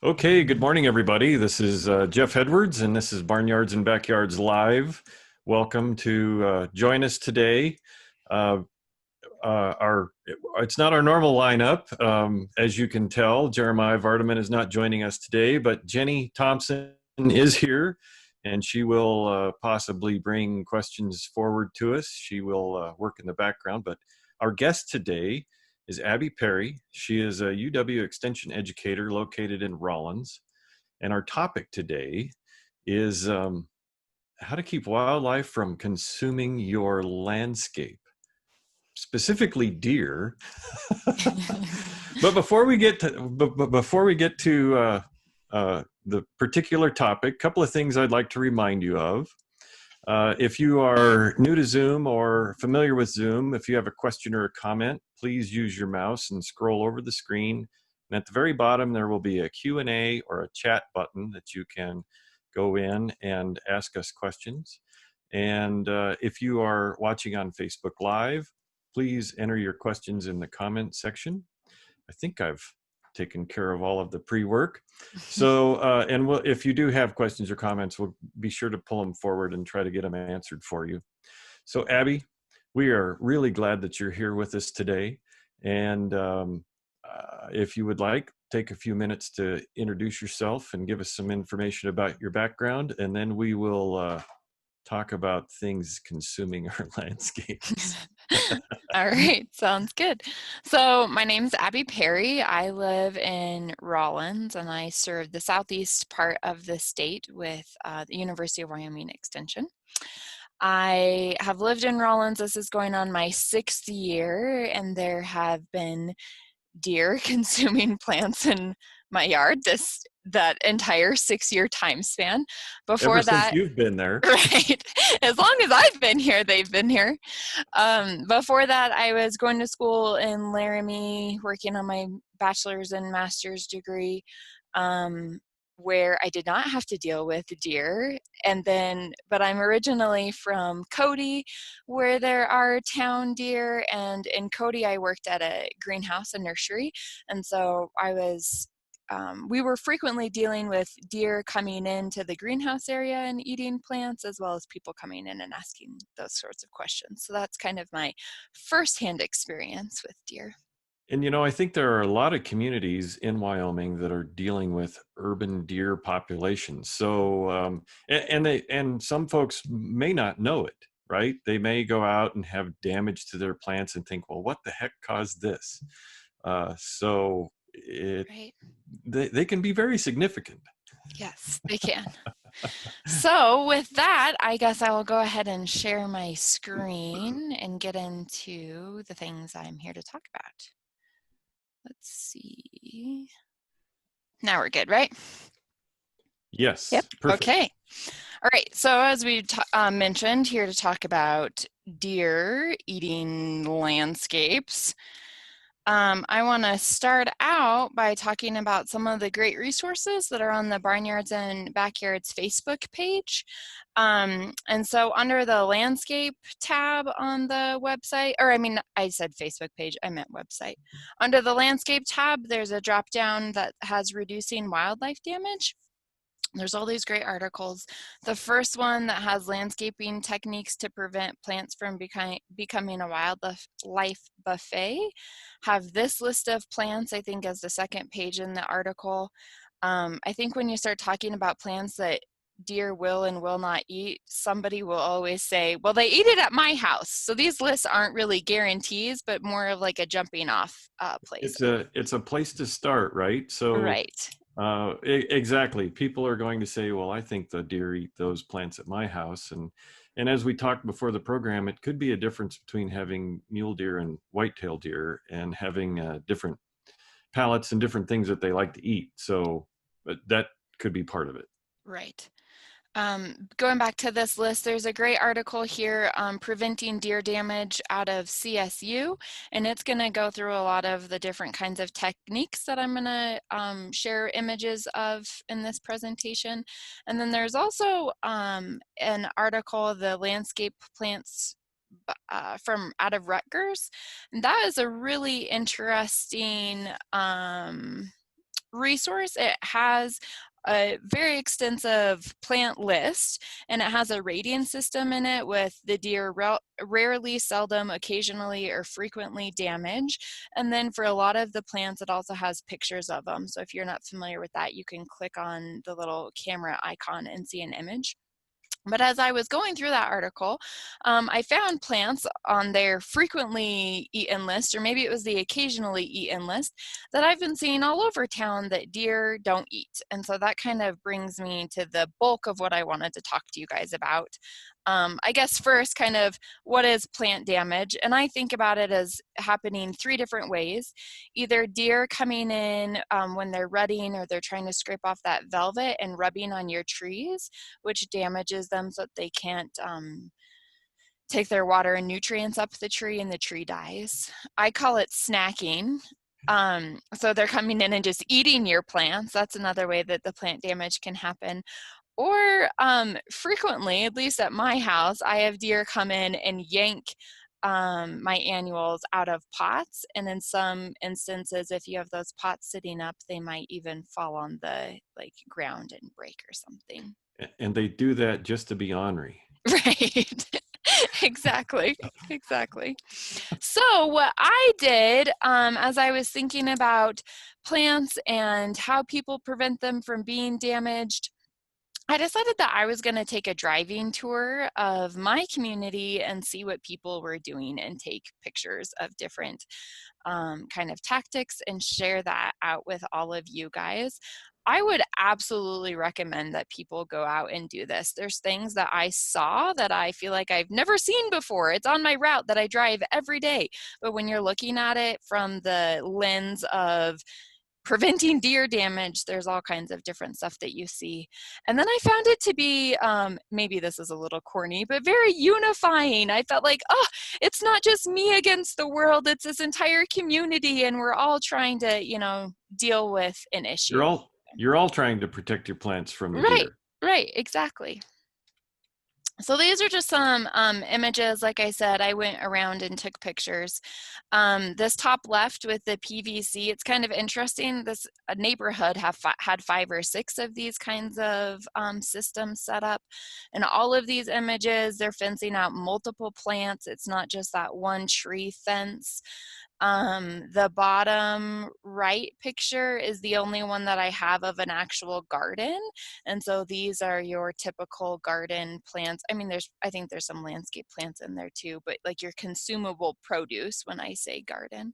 Okay, good morning, everybody. This is Jeff Edwards, and this is Barnyards and Backyards Live. Welcome to join us today. Uh, it's not our normal lineup, as you can tell. Jeremiah Vardaman is not joining us today, but Jenny Thompson is here, and she will possibly bring questions forward to us. She will work in the background, but our guest today is Abby Perry. She is a UW Extension educator located in Rollins. And our topic today is how to keep wildlife from consuming your landscape, specifically deer. But before we get to the particular topic, a couple of things I'd like to remind you of. If you are new to Zoom or familiar with Zoom, if you have a question or a comment, please use your mouse and scroll over the screen. And at the very bottom, there will be a Q&A or a chat button that you can go in and ask us questions. And if you are watching on Facebook Live, please enter your questions in the comment section. I think I've taken care of all of the pre-work. So, if you do have questions or comments, we'll be sure to pull them forward and try to get them answered for you. So, Abby, we are really glad that you're here with us today. And if you would like, take a few minutes to introduce yourself and give us some information about your background, and then we will talk about things consuming our landscapes. All right, sounds good. So my name's Abby Perry. I live in Rollins, and I serve the southeast part of the state with the University of Wyoming Extension. I have lived in Rollins. This is going on my 6th year, and there have been deer consuming plants in my yard that entire 6-year time span. Ever Before since that, you've been there. right, as long as I've been here, they've been here. Before that, I was going to school in Laramie, working on my bachelor's and master's degree, where I did not have to deal with deer. But I'm originally from Cody, where there are town deer, and in Cody, I worked at a greenhouse, a nursery, and so we were frequently dealing with deer coming into the greenhouse area and eating plants, as well as people coming in and asking those sorts of questions. So that's kind of my firsthand experience with deer. And I think there are a lot of communities in Wyoming that are dealing with urban deer populations. So, and some folks may not know it, right? They may go out and have damage to their plants and think, well, what the heck caused this? So Right. they can be very significant. Yes, they can. So with that, I guess I will go ahead and share my screen and get into the things I'm here to talk about. Let's see. Now we're good, right? Yes. Yep. Perfect. Okay. All right. So as we mentioned, here to talk about deer eating landscapes. I want to start out by talking about some of the great resources that are on the Barnyards and Backyards Facebook page. And so under the landscape tab on the website, I said Facebook page, I meant website. Under the landscape tab, there's a drop down that has reducing wildlife damage. There's all these great articles. The first one that has landscaping techniques to prevent plants from becoming a wildlife buffet have this list of plants, I think, as the second page in the article. I think when you start talking about plants that deer will and will not eat, somebody will always say, well, they eat it at my house. So these lists aren't really guarantees, but more of like a jumping off place. It's a place to start, right? So Right. exactly. People are going to say, well, I think the deer eat those plants at my house. And as we talked before the program, it could be a difference between having mule deer and whitetail deer and having different palates and different things that they like to eat. So but that could be part of it. Right. Going back to this list, there's a great article here, Preventing Deer Damage out of CSU, and it's going to go through a lot of the different kinds of techniques that I'm going to share images of in this presentation. And then there's also an article, The Landscape Plants from out of Rutgers. And that is a really interesting resource. It has a very extensive plant list, and it has a rating system in it with the deer rarely, seldom, occasionally, or frequently damaged. And then for a lot of the plants, it also has pictures of them. So if you're not familiar with that, you can click on the little camera icon and see an image. But as I was going through that article, I found plants on their frequently eaten list, or maybe it was the occasionally eaten list, that I've been seeing all over town that deer don't eat. And so that kind of brings me to the bulk of what I wanted to talk to you guys about. I guess first, kind of what is plant damage? And I think about it as happening 3 different ways. Either deer coming in when they're rutting or they're trying to scrape off that velvet and rubbing on your trees, which damages them so that they can't take their water and nutrients up the tree and the tree dies. I call it snacking. So they're coming in and just eating your plants. That's another way that the plant damage can happen. Or frequently, at least at my house, I have deer come in and yank my annuals out of pots. And in some instances, if you have those pots sitting up, they might even fall on the ground and break or something. And they do that just to be ornery. Right. Exactly. Exactly. So what I did as I was thinking about plants and how people prevent them from being damaged, I decided that I was going to take a driving tour of my community and see what people were doing and take pictures of different kind of tactics and share that out with all of you guys. I would absolutely recommend that people go out and do this. There's things that I saw that I feel like I've never seen before. It's on my route that I drive every day. But when you're looking at it from the lens of preventing deer damage, there's all kinds of different stuff that you see. And then I found it to be, maybe this is a little corny, but very unifying. I felt like, oh, it's not just me against the world, it's this entire community, and we're all trying to, deal with an issue. You're all trying to protect your plants from the Right, deer. right, exactly. So these are just some images. Like I said, I went around and took pictures. This top left with the PVC, it's kind of interesting. This neighborhood had 5 or 6 of these kinds of systems set up. And all of these images, they're fencing out multiple plants. It's not just that one tree fence. The bottom right picture is the only one that I have of an actual garden. And so these are your typical garden plants. I mean, I think there's some landscape plants in there too, but like your consumable produce when I say garden.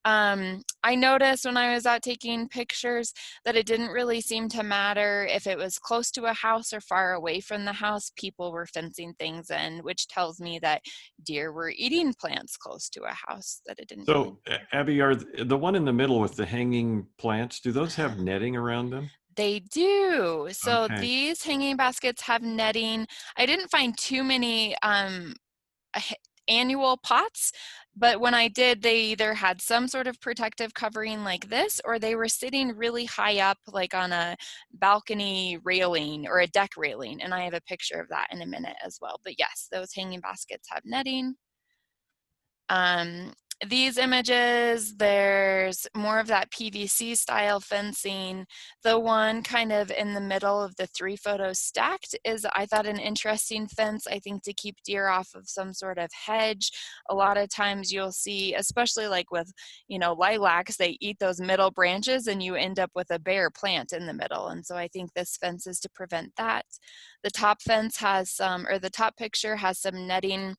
I noticed when I was out taking pictures that it didn't really seem to matter if it was close to a house or far away from the house. People were fencing things in, which tells me that deer were eating plants close to a house, that it didn't really So, matter. Abby, are the one in the middle with the hanging plants, do those have netting around them? They do. So Okay. these hanging baskets have netting. I didn't find too many annual pots, but when I did, they either had some sort of protective covering like this, or they were sitting really high up, like on a balcony railing or a deck railing. And I have a picture of that in a minute as well. But yes, those hanging baskets have netting. These images, there's more of that PVC style fencing. The one kind of in the middle of the 3 photos stacked is, I thought, an interesting fence, I think, to keep deer off of some sort of hedge. A lot of times you'll see, especially like with, lilacs, they eat those middle branches and you end up with a bare plant in the middle. And so I think this fence is to prevent that. The top fence has the top picture has some netting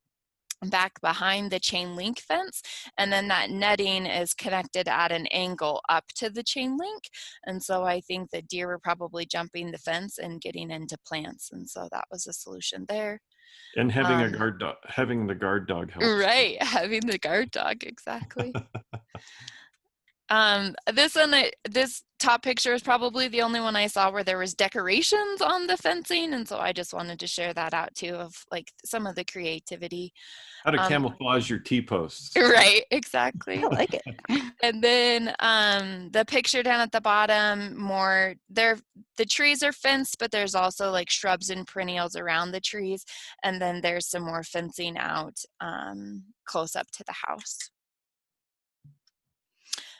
back behind the chain link fence, and then that netting is connected at an angle up to the chain link. And so I think the deer were probably jumping the fence and getting into plants, and so that was a solution there. And having um, having the guard dog helps too. right, having the guard dog, exactly. This top picture is probably the only one I saw where there was decorations on the fencing, and so I just wanted to share that out too, of like some of the creativity. How to um, camouflage your T-posts. right, exactly. I like it. And then the picture down at the bottom, the trees are fenced, but there's also like shrubs and perennials around the trees. And then there's some more fencing out close up to the house.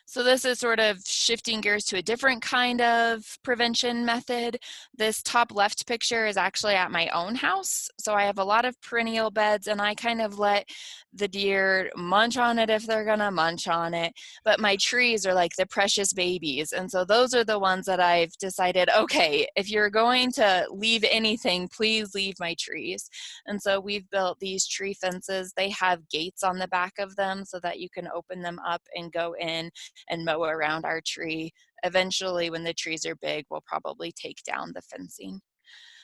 So this is sort of shifting gears to a different kind of prevention method. This top left picture is actually at my own house. So I have a lot of perennial beds, and I kind of let the deer munch on it if they're gonna munch on it. But my trees are like the precious babies. And so those are the ones that I've decided, okay, if you're going to leave anything, please leave my trees. And so we've built these tree fences. They have gates on the back of them so that you can open them up and go in and mow around our tree. Eventually, when the trees are big, we'll probably take down the fencing.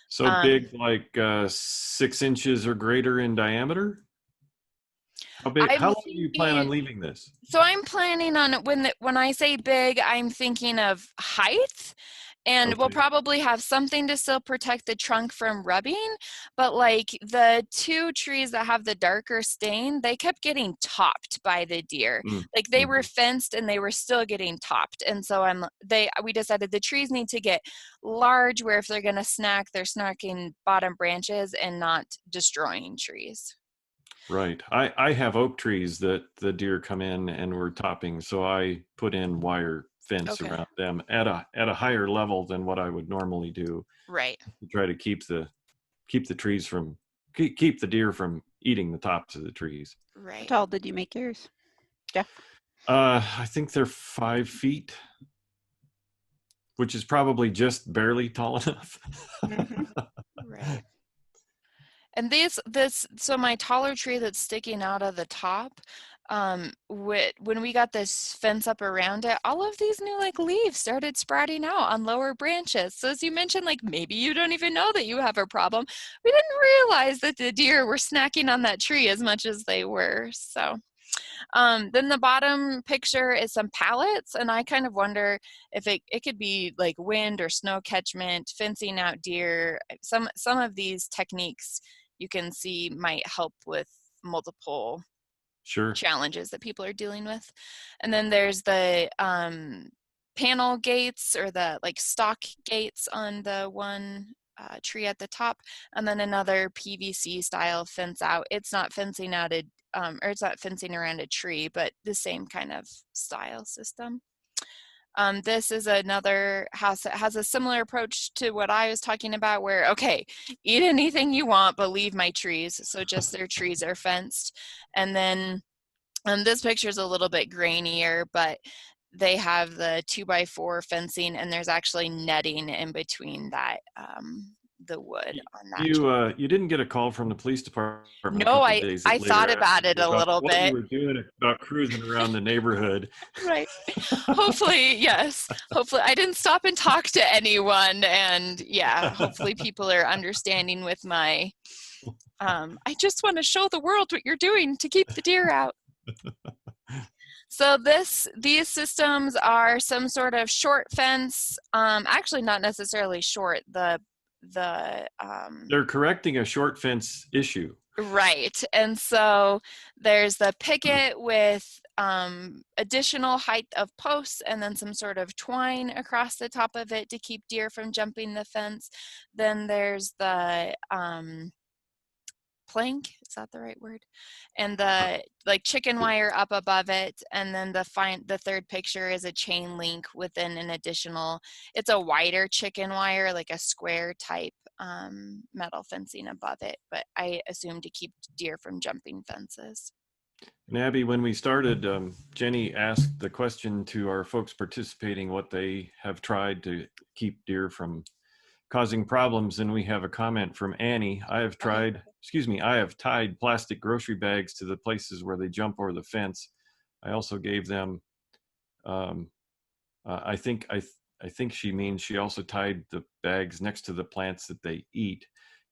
So big, like 6 inches or greater in diameter? How big? I'm How long do you plan on thinking, leaving this? so I'm planning on when I say big, I'm thinking of height, and we'll Okay. probably have something to still protect the trunk from rubbing. But like the 2 trees that have the darker stain, they kept getting topped by the deer. Like they were Mm-hmm. fenced and they were still getting topped. And so we decided the trees need to get large, where if they're going to snack, they're snacking bottom branches and not destroying trees. Right. I have oak trees that the deer come in and we're topping, so I put in wire fence Okay. around them at a higher level than what I would normally do Right. to try to keep the trees from keep the deer from eating the tops of the trees. How Right. tall did you make yours, Jeff? I think they're 5 feet, which is probably just barely tall enough. Right. And so my taller tree that's sticking out of the top, when we got this fence up around it, all of these new like leaves started sprouting out on lower branches. So as you mentioned, like maybe you don't even know that you have a problem. We didn't realize that the deer were snacking on that tree as much as they were. So then the bottom picture is some pallets, and I kind of wonder if it could be like wind or snow catchment, fencing out deer. Some of these techniques you can see might help with multiple Sure. challenges that people are dealing with. And then there's the panel gates, or the like stock gates on the one tree at the top, and then another PVC style fence out. It's not fencing out or it's not fencing around a tree, but the same kind of style system. This is another house that has a similar approach to what I was talking about, where, okay, eat anything you want, but leave my trees. So just their trees are fenced. And then this picture is a little bit grainier, but they have the 2x4 fencing, and there's actually netting in between that, the wood on that tree. You didn't get a call from the police department a No, couple of days I later thought about asking it you a about little what you bit. were doing about cruising around the neighborhood. Right. Hopefully, yes. Hopefully, I didn't stop and talk to anyone, and yeah, hopefully people are understanding with my, I just want to show the world what you're doing to keep the deer out. So these systems are some sort of short fence, actually not necessarily short, They're correcting a short fence issue. right. And so there's the picket with additional height of posts, and then some sort of twine across the top of it to keep deer from jumping the fence. Then there's the plank, is that the right word? And the like chicken wire up above it, and then the third picture is a chain link within an additional, it's a wider chicken wire, like a square type metal fencing above it, but I assume to keep deer from jumping fences. And Abby, when we started, Jenny asked the question to our folks participating what they have tried to keep deer from causing problems, and we have a comment from Annie. I have tied plastic grocery bags to the places where they jump over the fence. I also gave them, I think she means she also tied the bags next to the plants that they eat.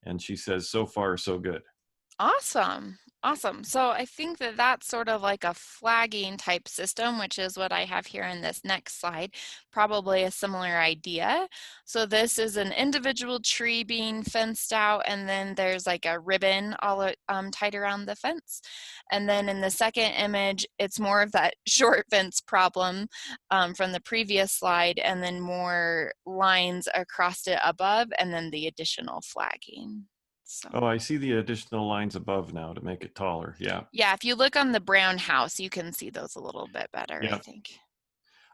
And she says, so far, so good. Awesome. Awesome. So I think that that's sort of like a flagging type system, which is what I have here in this next slide, probably a similar idea. So this is an individual tree being fenced out, and then there's like a ribbon all tied around the fence. And then in the second image, it's more of that short fence problem from the previous slide, and then more lines across it above, and then the additional flagging. So. Oh, I see the additional lines above now to make it taller. Yeah. Yeah, if you look on the brown house, you can see those a little bit better, Yeah. I think.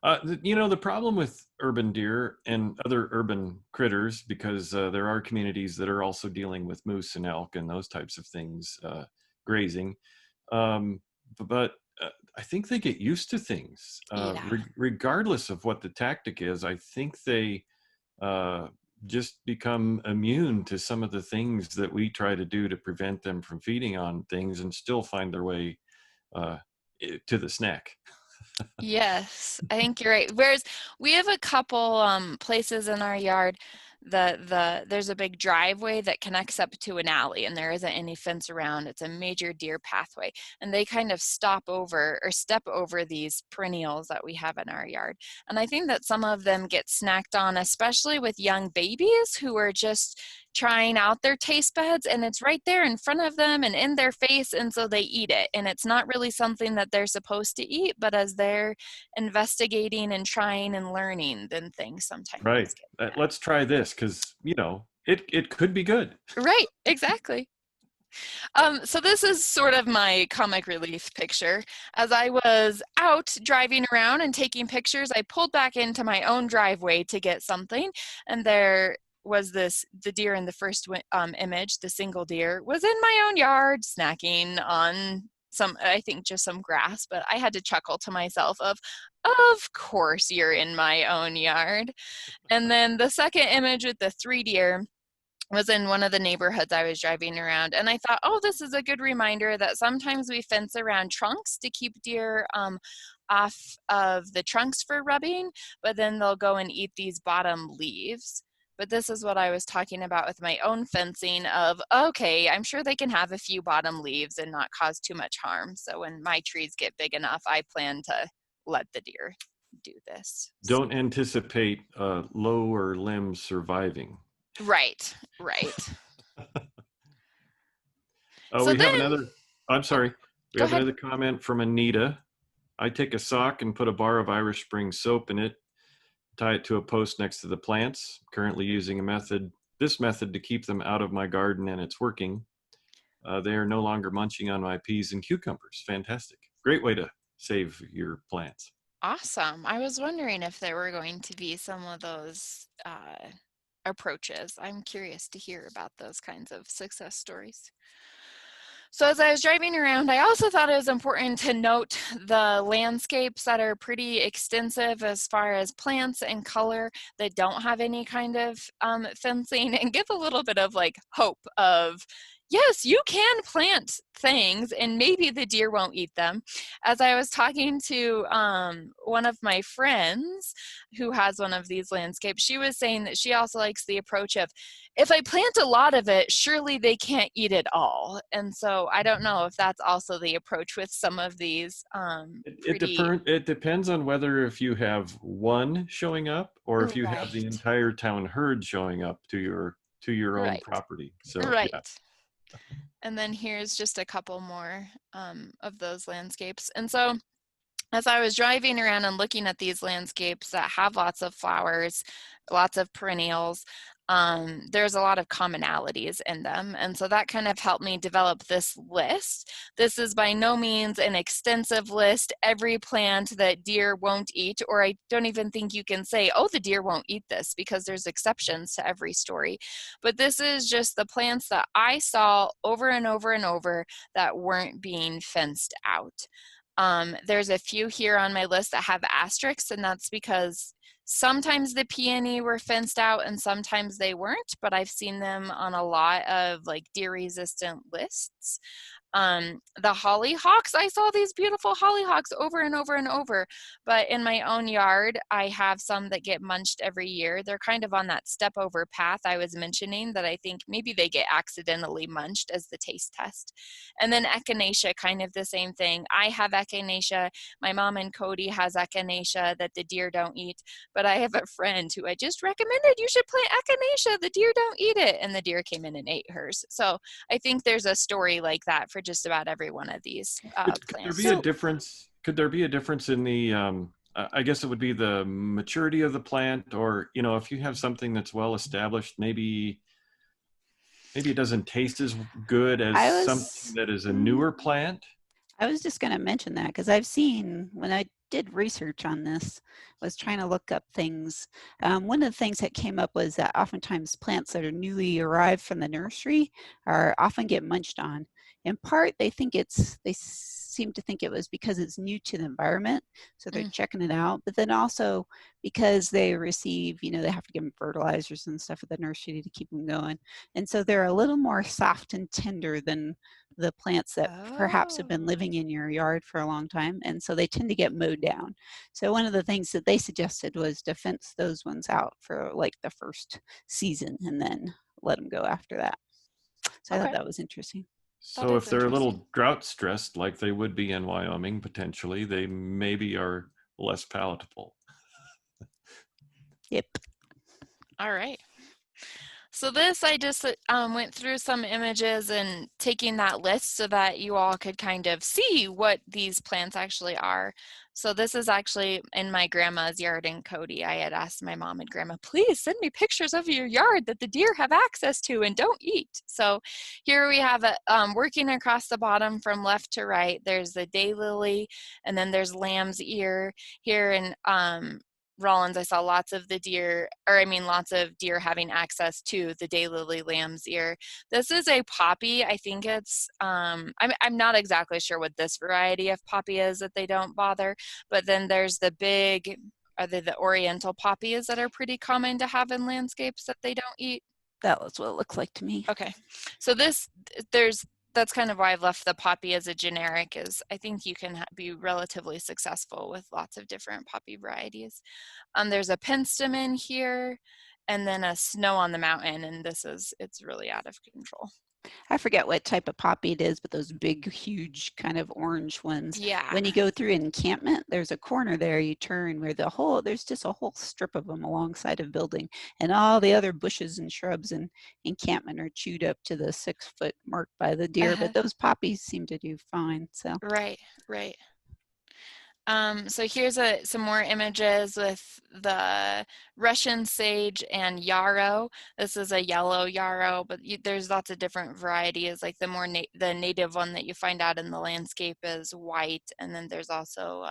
The problem with urban deer and other urban critters, because there are communities that are also dealing with moose and elk and those types of things grazing. Um, but I think they get used to things, Yeah. regardless of what the tactic is. I think they uh, just become immune to some of the things that we try to do to prevent them from feeding on things and still find their way uh, to the snack. Yes, I think you're right. Whereas we have a couple places in our yard there's a big driveway that connects up to an alley and there isn't any fence around. It's a major deer pathway and they kind of stop over or step over these perennials that we have in our yard. And I think that some of them get snacked on, especially with young babies who are just trying out their taste buds and it's right there in front of them and in their face, and so they eat it, and it's not really something that they're supposed to eat, but as they're investigating and trying and learning, then things sometimes Right. get bad. Let's try this because, it could be good. Right, exactly. So this is sort of my comic relief picture. As I was out driving around and taking pictures, I pulled back into my own driveway to get something, and there was the deer in the first image, the single deer, was in my own yard snacking on I think just some grass, but I had to chuckle to myself of course you're in my own yard. And then the second image with the three deer was in one of the neighborhoods I was driving around, and I thought, oh, this is a good reminder that sometimes we fence around trunks to keep deer off of the trunks for rubbing, but then they'll go and eat these bottom leaves. But this is what I was talking about with my own fencing of, okay, I'm sure they can have a few bottom leaves and not cause too much harm. So when my trees get big enough, I plan to let the deer do this. Don't anticipate lower limbs surviving. Right, right. Oh, So we have then, another. I'm sorry. We go have ahead. another comment from Anita. I take a sock and put a bar of Irish Spring soap in it, tie it to a post next to the plants. Currently using this method to keep them out of my garden, and it's working. They are no longer munching on my peas and cucumbers. Fantastic. Great way to save your plants. Awesome. I was wondering if there were going to be some of those approaches. I'm curious to hear about those kinds of success stories. So as I was driving around, I also thought it was important to note the landscapes that are pretty extensive as far as plants and color that don't have any kind of fencing, and give a little bit of like hope of, yes, you can plant things and maybe the deer won't eat them. As I was talking to one of my friends who has one of these landscapes, she was saying that she also likes the approach of, if I plant a lot of it, surely they can't eat it all. And so I don't know if that's also the approach with some of these It depends on whether if you have one showing up or if you have the Right, entire town herd showing up to your own right, property. So right. yeah. And then here's just a couple more of those landscapes. And so as I was driving around and looking at these landscapes that have lots of flowers, lots of perennials, there's a lot of commonalities in them. And so that kind of helped me develop this list. This is by no means an extensive list, every plant that deer won't eat, or I don't even think you can say, oh, the deer won't eat this, because there's exceptions to every story. But this is just the plants that I saw over and over and over that weren't being fenced out. There's a few here on my list that have asterisks, and that's because sometimes the peony were fenced out and sometimes they weren't, but I've seen them on a lot of like deer resistant lists. The hollyhocks, I saw these beautiful hollyhocks over and over and over, but in my own yard, I have some that get munched every year. They're kind of on that step over path I was mentioning that I think maybe they get accidentally munched as the taste test. And then echinacea, kind of the same thing. I have echinacea. My mom and Cody has echinacea that the deer don't eat, but I have a friend who I just recommended you should plant echinacea. The deer don't eat it, and the deer came in and ate hers. So I think there's a story like that for just about every one of these Could there plants. be a difference? Could there be a difference in the? I guess it would be the maturity of the plant, or if you have something that's well established, maybe it doesn't taste as good as something that is a newer plant. I was just going to mention that because I've seen when I did research on this, was trying to look up things. One of the things that came up was that oftentimes plants that are newly arrived from the nursery are often get munched on. In part, they seem to think it was because it's new to the environment, so they're checking it out. But then also because they receive, they have to give them fertilizers and stuff at the nursery to keep them going, and so they're a little more soft and tender than the plants that perhaps have been living in your yard for a long time, and so they tend to get mowed down. So one of the things that they suggested was to fence those ones out for like the first season and then let them go after that. So I thought that was interesting. So if they're a little drought stressed like they would be in Wyoming, potentially, they maybe are less palatable. Yep. All right. So this, I just went through some images and taking that list so that you all could kind of see what these plants actually are. So this is actually in my grandma's yard in Cody. I had asked my mom and grandma, please send me pictures of your yard that the deer have access to and don't eat. So here we have it working across the bottom from left to right. There's the daylily, and then there's lamb's ear. Here in Rollins, I saw lots of deer having access to the daylily lamb's ear. This is a poppy. I think it's, I'm not exactly sure what this variety of poppy is that they don't bother, but then there's the big, are they the oriental poppies that are pretty common to have in landscapes that they don't eat? That was what it looked like to me. Okay, so that's kind of why I've left the poppy as a generic, is I think you can be relatively successful with lots of different poppy varieties. There's a penstemon here, and then a snow on the mountain, and it's really out of control. I forget what type of poppy it is, but those big, huge kind of orange ones. Yeah. When you go through an encampment, there's a corner there you turn where there's just a whole strip of them alongside a building, and all the other bushes and shrubs and encampment are chewed up to the 6-foot mark by the deer, but those poppies seem to do fine. So right. So here's some more images with the Russian sage and yarrow. This is a yellow yarrow, but there's lots of different varieties. Like the native one that you find out in the landscape is white, and then there's also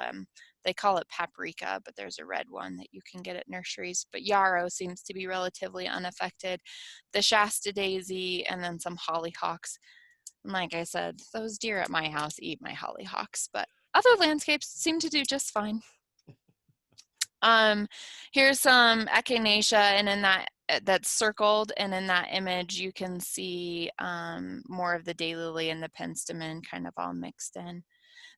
they call it paprika, but there's a red one that you can get at nurseries. But yarrow seems to be relatively unaffected. The Shasta daisy, and then some hollyhocks. And like I said, those deer at my house eat my hollyhocks, but other landscapes seem to do just fine. Here's some echinacea, and in that's circled, and in that image you can see more of the daylily and the penstemon kind of all mixed in.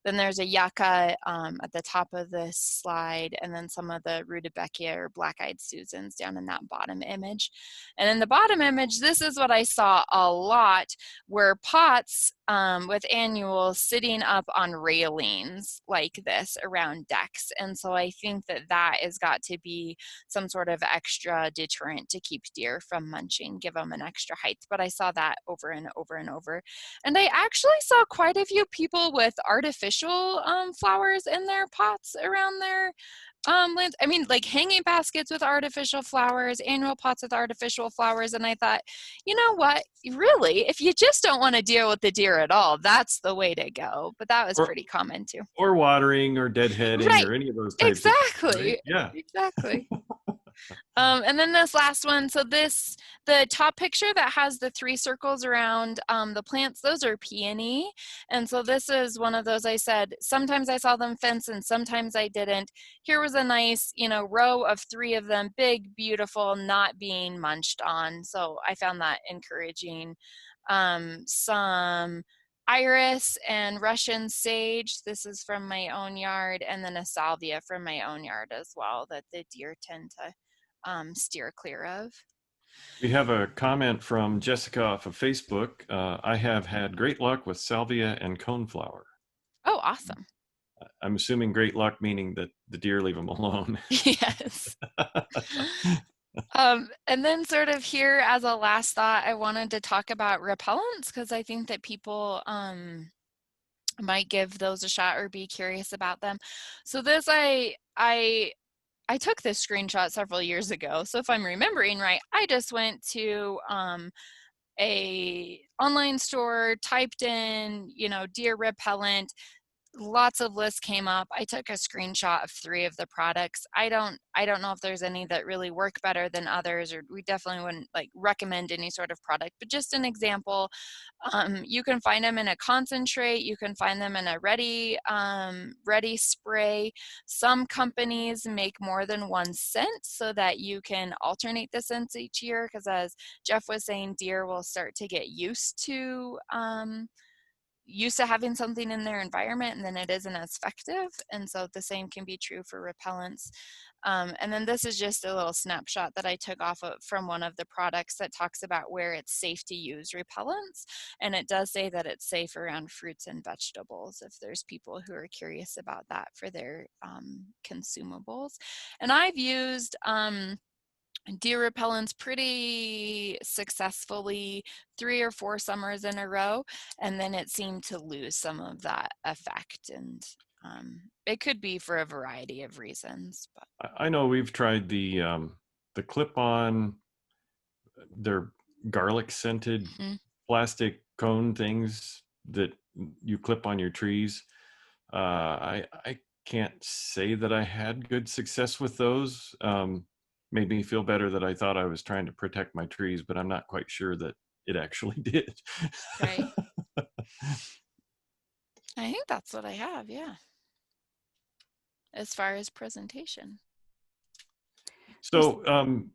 Then there's a yucca at the top of this slide, and then some of the rudbeckia or black-eyed Susans down in that bottom image. And in the bottom image, this is what I saw a lot, were pots with annuals sitting up on railings like this around decks. And so I think that has got to be some sort of extra deterrent to keep deer from munching, give them an extra height. But I saw that over and over and over. And I actually saw quite a few people with artificial flowers in their pots around their lands. I mean, like hanging baskets with artificial flowers, annual pots with artificial flowers. And I thought, you know what, really, if you just don't want to deal with the deer at all, that's the way to go. But that was pretty common too. Or watering or deadheading or any of those types of things, right? Yeah. Exactly. And then this last one, so the top picture that has the 3 circles around the plants, those are peony. And so this is one of those, I said, sometimes I saw them fenced and sometimes I didn't. Here was a nice, row of 3 of them, big, beautiful, not being munched on. So I found that encouraging. Some iris and Russian sage, this is from my own yard, and then a salvia from my own yard as well that the deer tend to steer clear of. We have a comment from Jessica off of Facebook. I have had great luck with salvia and coneflower. Oh, awesome. I'm assuming great luck meaning that the deer leave them alone. Yes. And then sort of here as a last thought, I wanted to talk about repellents because I think that people might give those a shot or be curious about them. So this, I took this screenshot several years ago. So if I'm remembering right, I just went to a online store, typed in, deer repellent, lots of lists came up. I took a screenshot of 3 of the products. I don't know if there's any that really work better than others, or we definitely wouldn't like recommend any sort of product, but just an example. You can find them in a concentrate. You can find them in a ready spray. Some companies make more than 1 scent so that you can alternate the scents each year, because as Jeff was saying, deer will start to get used to having something in their environment, and then it isn't as effective. And so the same can be true for repellents. And then this is just a little snapshot that I took off of from one of the products that talks about where it's safe to use repellents. And it does say that it's safe around fruits and vegetables, if there's people who are curious about that for their consumables. And I've used deer repellents pretty successfully 3 or 4 summers in a row, and then it seemed to lose some of that effect. And it could be for a variety of reasons. But I know we've tried the clip-on, they're garlic scented plastic cone things that you clip on your trees. I can't say that I had good success with those. Made me feel better that I thought I was trying to protect my trees, but I'm not quite sure that it actually did. Right. I think that's what I have, yeah, as far as presentation. So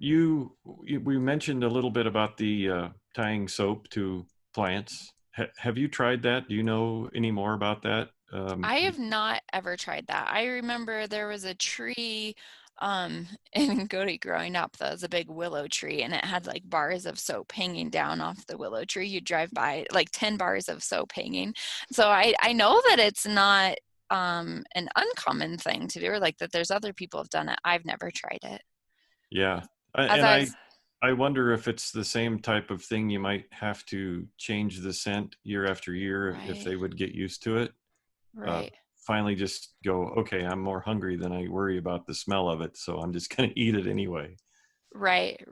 we mentioned a little bit about the tying soap to plants. Have you tried that? Do you know any more about that? I have not ever tried that. I remember there was a tree in Gody growing up that was a big willow tree, and it had like bars of soap hanging down off the willow tree. You'd drive by, like 10 bars of soap hanging. So I know that it's not an uncommon thing to do, or like that there's other people have done it. I've never tried it. Yeah. I wonder if it's the same type of thing. You might have to change the scent year after year if they would get used to it. Right. Finally just go, okay, I'm more hungry than I worry about the smell of it, so I'm just going to eat it anyway. Right.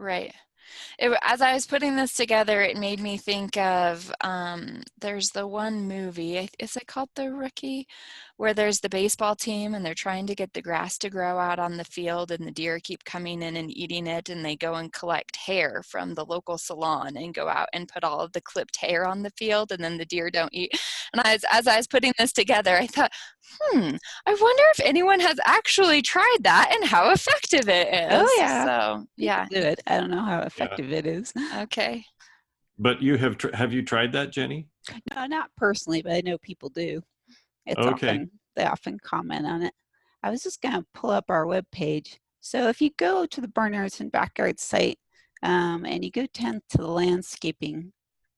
As I was putting this together, it made me think of, there's the one movie, is it called The Rookie, where there's the baseball team and they're trying to get the grass to grow out on the field, and the deer keep coming in and eating it, and they go and collect hair from the local salon and go out and put all of the clipped hair on the field, and then the deer don't eat. And as I was putting this together, I thought, I wonder if anyone has actually tried that and how effective it is. Oh yeah. So yeah. Do it. I don't know how effective it is. Okay. But you have you tried that, Jenny? No, not personally, but I know people do. It's okay. They often comment on it. I was just going to pull up our webpage. So if you go to the Barnyards and Backyards site and you go down to the landscaping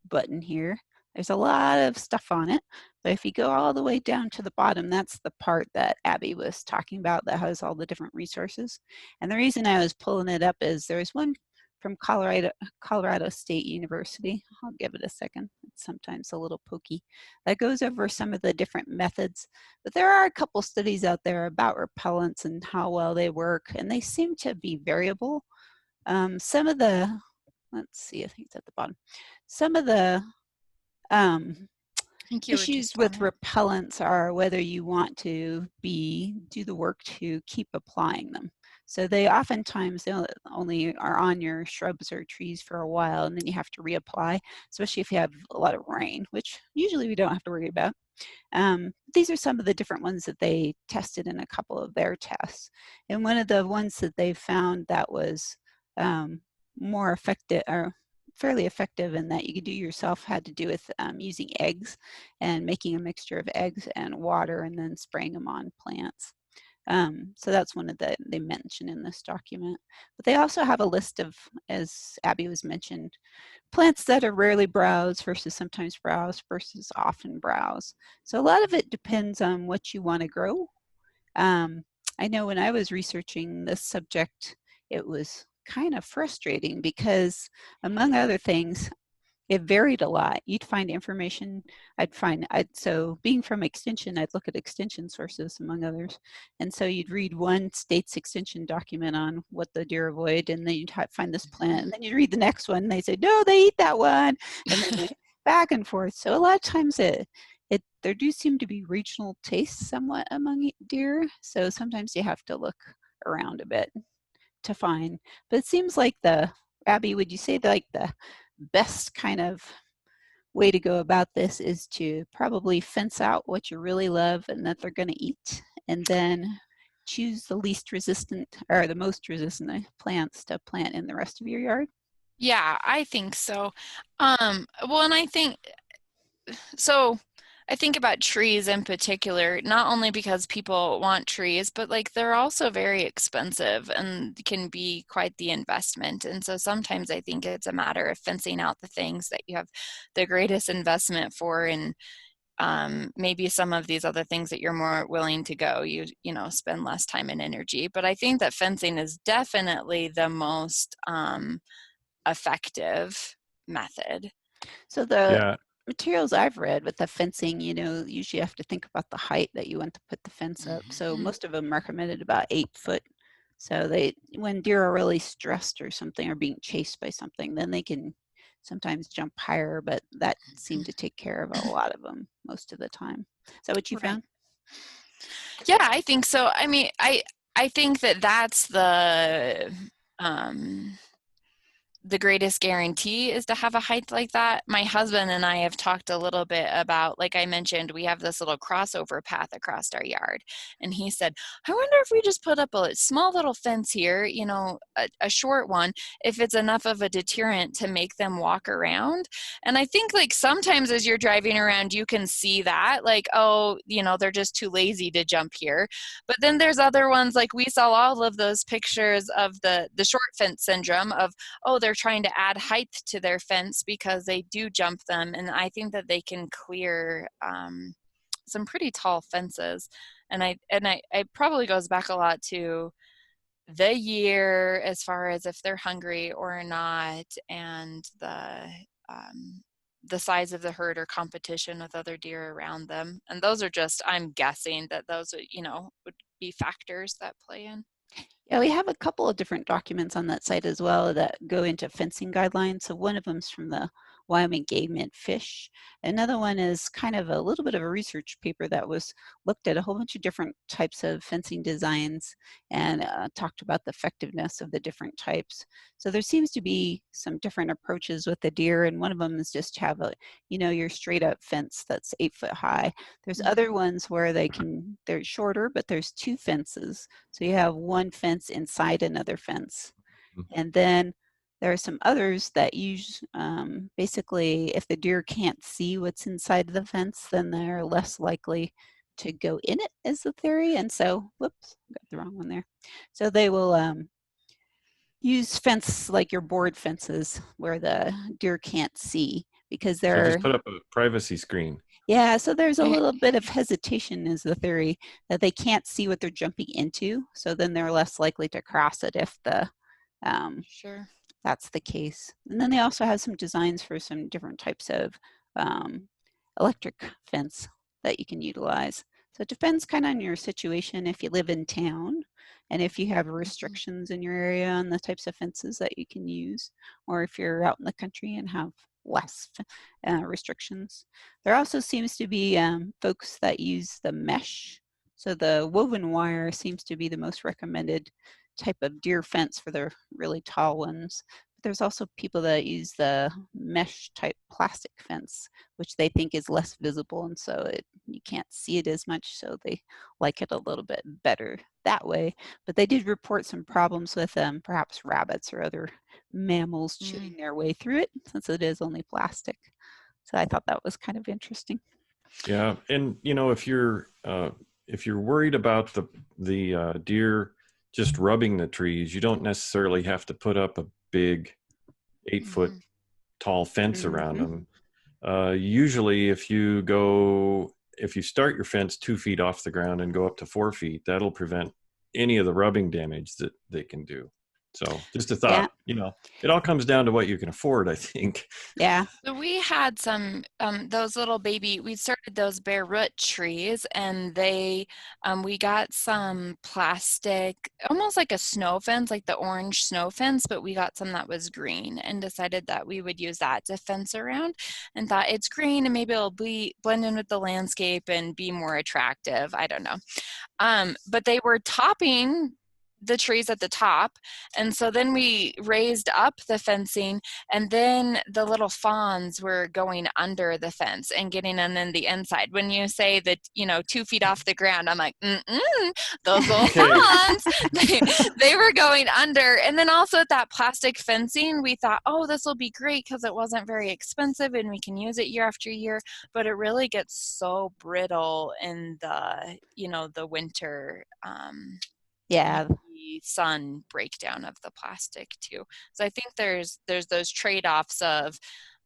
button here, there's a lot of stuff on it. But if you go all the way down to the bottom, that's the part that Abby was talking about that has all the different resources. And the reason I was pulling it up is there's one from Colorado State University. I'll give it a second. It's sometimes a little pokey. That goes over some of the different methods. But there are a couple studies out there about repellents and how well they work, and they seem to be variable. Some of the, let's see, I think it's at the bottom. Some of the issues with repellents are whether you want to do the work to keep applying them. So they oftentimes only are on your shrubs or trees for a while, and then you have to reapply, especially if you have a lot of rain, which usually we don't have to worry about. These are some of the different ones that they tested in a couple of their tests. And one of the ones that they found that was more effective, or fairly effective, and that you could do yourself, had to do with using eggs and making a mixture of eggs and water and then spraying them on plants. So that's one of the they mention in this document. But they also have a list of, as Abby was mentioned, plants that are rarely browsed versus sometimes browsed versus often browsed. So a lot of it depends on what you want to grow. I know when I was researching this subject, it was kind of frustrating because, among other things, it varied a lot. You'd find information, so being from Extension, I'd look at extension sources among others. And so you'd read one state's extension document on what the deer avoid, and then you'd find this plant, and then you'd read the next one, and they say, no, they eat that one. And then back and forth. So a lot of times it there do seem to be regional tastes somewhat among deer, so sometimes you have to look around a bit to find. But it seems like Abby, would you say like the best kind of way to go about this is to probably fence out what you really love and that they're going to eat, and then choose the least resistant or the most resistant plants to plant in the rest of your yard? Yeah, I think so. Well, and I think about trees in particular, not only because people want trees, but like they're also very expensive and can be quite the investment. And so sometimes I think it's a matter of fencing out the things that you have the greatest investment for, and maybe some of these other things that you're more willing to go, you know, spend less time and energy. But I think that fencing is definitely the most effective method. So the Yeah. materials I've read with the fencing, you know, usually you have to think about the height that you want to put the fence up. So Mhm. most of them recommended about 8 foot. So when deer are really stressed or something or being chased by something, then they can sometimes jump higher, but that seemed to take care of a lot of them most of the time. Is that what you Right. found? Yeah, I think so. I mean, I think that that's um, the greatest guarantee is to have a height like that. My husband and I have talked a little bit about, like I mentioned, we have this little crossover path across our yard. And he said, I wonder if we just put up a small little fence here, you know, a short one, if it's enough of a deterrent to make them walk around. And I think like sometimes as you're driving around, you can see that like, oh, you know, they're just too lazy to jump here. But then there's other ones, like we saw all of those pictures of the short fence syndrome of, oh, they're trying to add height to their fence because they do jump them. And I think that they can clear some pretty tall fences. And it probably goes back a lot to the year as far as if they're hungry or not, and the size of the herd or competition with other deer around them. And those are just, I'm guessing that those, you know, would be factors that play in. Yeah, we have a couple of different documents on that site as well that go into fencing guidelines. So one of them is from the Wyoming Game and Fish. Another one is kind of a little bit of a research paper that was looked at a whole bunch of different types of fencing designs and talked about the effectiveness of the different types. So there seems to be some different approaches with the deer, and one of them is just have your straight up fence that's 8 foot high. There's other ones where they're shorter, but there's two fences. So you have one fence inside another fence. And then there are some others that use, basically, if the deer can't see what's inside the fence, then they're less likely to go in it, is the theory. And so, whoops, got the wrong one there. So they will use fence like your board fences where the deer can't see because So they're, just put up a privacy screen. yeah, so there's a little bit of hesitation is the theory that they can't see what they're jumping into. So then they're less likely to cross it if um, Sure. that's the case. And then they also have some designs for some different types of electric fence that you can utilize. So it depends kind of on your situation if you live in town and if you have restrictions in your area on the types of fences that you can use, or if you're out in the country and have less restrictions. There also seems to be folks that use the mesh. So the woven wire seems to be the most recommended type of deer fence for the really tall ones. But there's also people that use the mesh type plastic fence, which they think is less visible, and so you can't see it as much, so they like it a little bit better that way. But they did report some problems with perhaps rabbits or other mammals chewing their way through it, since it is only plastic. So I thought that was kind of interesting. Yeah, and you know, if you're worried about the deer just rubbing the trees, you don't necessarily have to put up a big 8 foot tall fence around Mm-hmm. them. Usually, if you start your fence 2 feet off the ground and go up to 4 feet, that'll prevent any of the rubbing damage that they can do. So just a Yeah. thought, it all comes down to what you can afford, I think. Yeah. So we had some, those little we started those bare root trees, and we got some plastic, almost like a snow fence, like the orange snow fence, but we got some that was green and decided that we would use that to fence around, and thought it's green and maybe it'll blend in with the landscape and be more attractive. I don't know. But they were topping the trees at the top, and so then we raised up the fencing, and then the little fawns were going under the fence and getting on in the inside. When you say that 2 feet off the ground, I'm like, those little fawns, they were going under. And then also at that plastic fencing, we thought, oh, this will be great because it wasn't very expensive and we can use it year after year, but it really gets so brittle in the the winter. Yeah. The sun breakdown of the plastic too. So I think there's those trade-offs of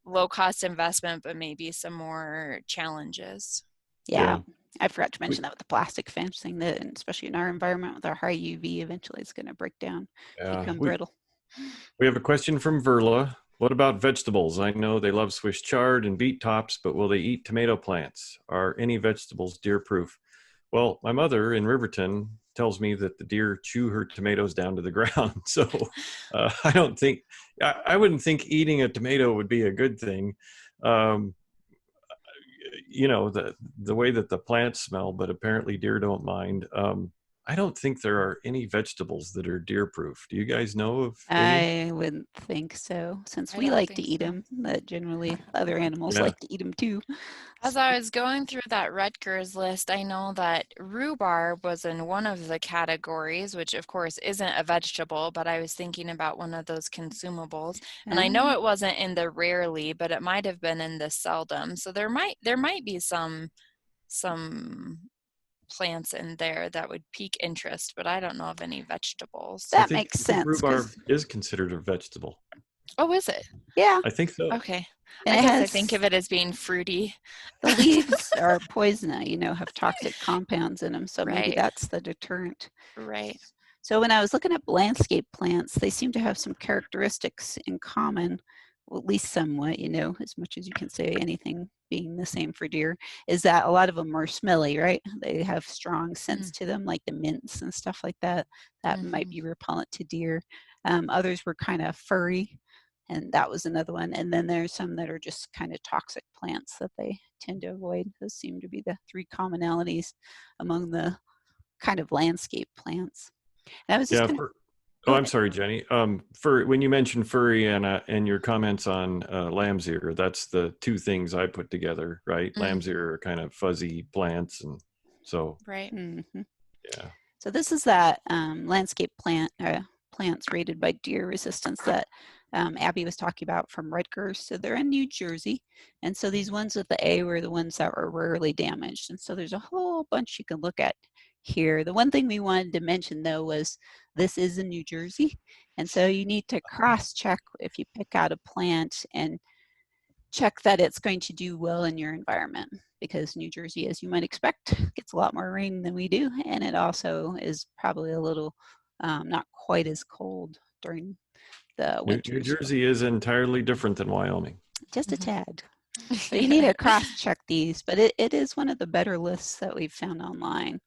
low cost investment, but maybe some more challenges. Yeah. I forgot to mention that with the plastic fencing, that especially in our environment with our high UV, eventually it's going to break down, become brittle. We have a question from Verla. What about vegetables? I know they love Swiss chard and beet tops, but will they eat tomato plants? Are any vegetables deer proof? Well, my mother in Riverton tells me that the deer chew her tomatoes down to the ground. So I wouldn't think eating a tomato would be a good thing. The way that the plants smell, but apparently deer don't mind. I don't think there are any vegetables that are deer proof. Do you guys know of any? I wouldn't think so, since I we don't like think to eat so. them, but generally other animals like to eat them too. As I was going through that Rutgers list, I know that rhubarb was in one of the categories, which of course isn't a vegetable, but I was thinking about one of those consumables. And I know it wasn't in the rarely, but it might have been in the seldom. So there might be some plants in there that would pique interest, but I don't know of any vegetables. That makes sense. Rhubarb is considered a vegetable. Oh, is it? Yeah. I think so. Okay. And I guess I think of it as being fruity. The leaves are poisonous, have toxic compounds in them, so maybe that's the deterrent. Right. So when I was looking at landscape plants, they seem to have some characteristics in common, well, at least somewhat, as much as you can say anything being the same for deer, is that a lot of them are smelly, right? They have strong scents to them, like the mints and stuff like that. That might be repellent to deer. Others were kind of furry, and that was another one. And then there's some that are just kind of toxic plants that they tend to avoid. Those seem to be the 3 commonalities among the kind of landscape plants. And I was just I'm sorry, Jenny. When you mentioned furry and your comments on lamb's ear, that's the 2 things I put together, right? Lamb's ear are kind of fuzzy plants, and so right. Yeah. So this is that landscape plants rated by deer resistance that Abby was talking about from Rutgers. So they're in New Jersey, and so these ones with the A were the ones that were rarely damaged. And so there's a whole bunch you can look at here. The one thing we wanted to mention though was this is in New Jersey, and so you need to cross-check if you pick out a plant and check that it's going to do well in your environment, because New Jersey, as you might expect, gets a lot more rain than we do, and it also is probably a little not quite as cold during the winter. New Jersey is entirely different than Wyoming. Just a tad. So you need to cross-check these, but it is one of the better lists that we've found online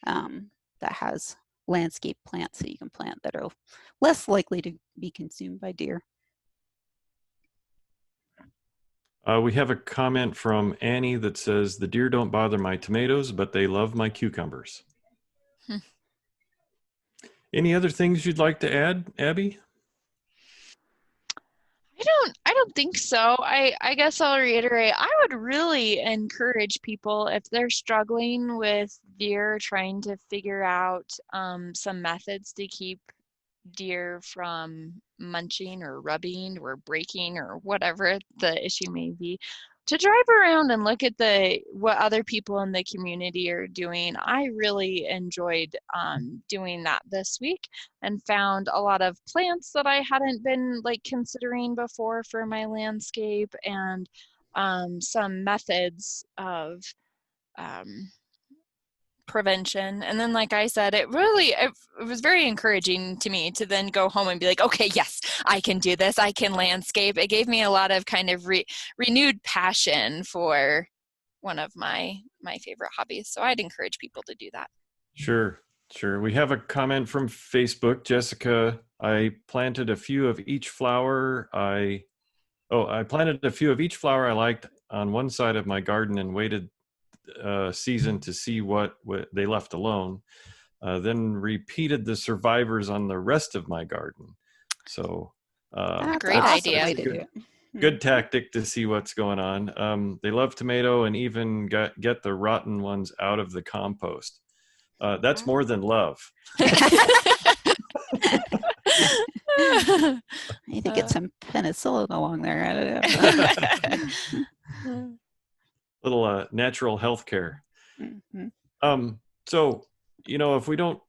that has landscape plants that you can plant that are less likely to be consumed by deer. We have a comment from Annie that says, the deer don't bother my tomatoes, but they love my cucumbers. Any other things you'd like to add, Abby? I don't think so. I guess I'll reiterate, I would really encourage people, if they're struggling with deer, trying to figure out some methods to keep deer from munching or rubbing or breaking or whatever the issue may be, to drive around and look at what other people in the community are doing. I really enjoyed doing that this week, and found a lot of plants that I hadn't been considering before for my landscape, and some methods of prevention. And then, like I said, it was very encouraging to me to then go home and be like, okay, yes, I can do this. I can landscape. It gave me a lot of kind of renewed passion for one of my favorite hobbies. So I'd encourage people to do that. Sure. We have a comment from Facebook. Jessica, I planted a few of each flower I planted a few of each flower I liked on one side of my garden and waited a season to see what they left alone. Then repeated the survivors on the rest of my garden. So that's a great idea. Way to do it. Good tactic to see what's going on. They love tomato and even get the rotten ones out of the compost. That's more than love. I need to get some penicillin along there. I don't know. Little natural health care. Mm-hmm. So, if we don't,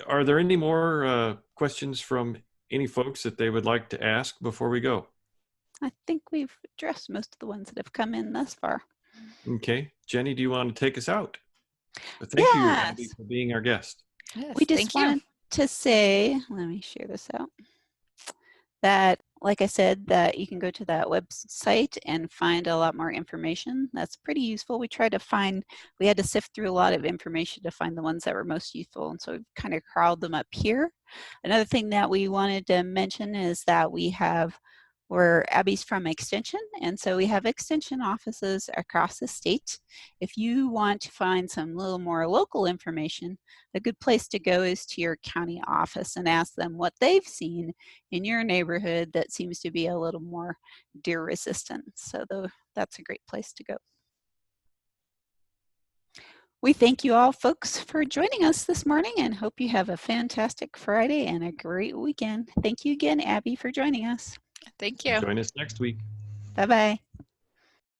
are there any more questions from any folks that they would like to ask before we go? I think we've addressed most of the ones that have come in thus far. Okay. Jenny, do you want to take us out? Thank you, Abby, for being our guest. Yes, we just wanted to say, let me share this out, that, like I said, that you can go to that website and find a lot more information. That's pretty useful. We had to sift through a lot of information to find the ones that were most useful, and so we've kind of crawled them up here. Another thing that we wanted to mention is that we're Abby's from Extension, and so we have Extension offices across the state. If you want to find some little more local information, a good place to go is to your county office and ask them what they've seen in your neighborhood that seems to be a little more deer resistant. So that's a great place to go. We thank you all, folks, for joining us this morning and hope you have a fantastic Friday and a great weekend. Thank you again, Abby, for joining us. Thank you. Join us next week. Bye-bye.